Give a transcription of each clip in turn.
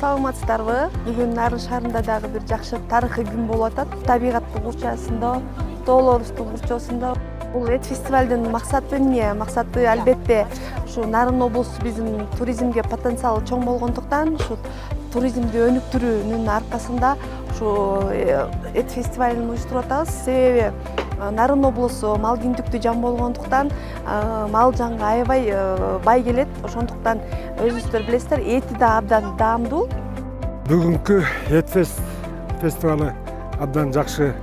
саламатсыздарбы? Бүгүн Нарын шаарында дагы бир жакшы тарыхый күн болуп атат. Табигаттын курчасында, тоолорубуздун курчосунда. Бул эт фестивалдын максаты эмне? Максаты албетте ушу Нарын облусу биздин туризмге потенциалы чоң болгондуктан, ушу туризмди өнүктүрүүнүн аркасында ушу эт фестивалын уюштуруп атабыз. Себеби Нарын облусу мал киндиктүү жан болгондуктан мал жанга аябай бай келет. Ошондуктан өзүңүздөр билесиздер, эти да абдан даамдуу. Бүгүнкү эт фестивалы абдан жакшы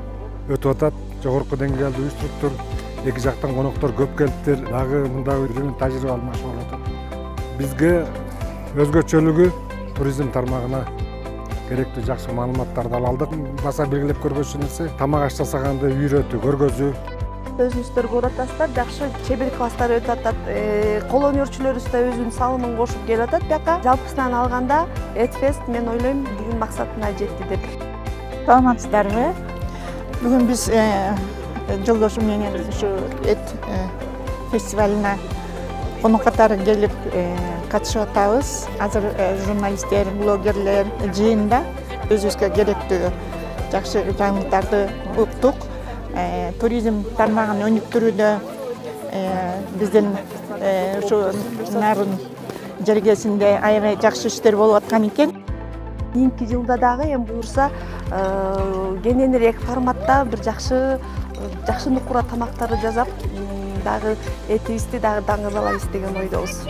өтүп атат. Жогорку деңгээлде уюштуруптур. Эки жактан коноктор көп келиптир. Дагы мында тажрыйба алмашуу болуп атат. Бизге өзгөчөлүгү туризм тармагына керектүү жакшы маалыматтарды ала алдык. Баса белгилеп көргөчү нерсе тамак аш жасаганды үйрөтүү, көргөзүү. Өзүңүздөр көрүп атасыздар, жакшы чебер класстар өтүп атат. Кол өнөрчүлөрүбүз да өзүнүн салымын кошуп келип атат бияка. Жалпысынан алганда Эдфест мен ойлойм бүгүн максатына жетти деп. Саламатсыздарбы? Бүгүн биз жолдошум менен ушу эт фестивалына конок катары келип катышып атабыз. Азыр журналисттер, блогерлер жыйында өзүбүзгө керектүү жакшы жаңылыктарды уктук. Туризм тармагын өнүктүрүүдө биздин ушу Нарын жергесинде аябай жакшы иштер болуп аткан экен. Кийинки жылда дагы эми буюрса кененирээк форматта бир жакшы нукура тамактарды жасап, дагы этибизди дагы даңгызалайбыз деген ойдобуз.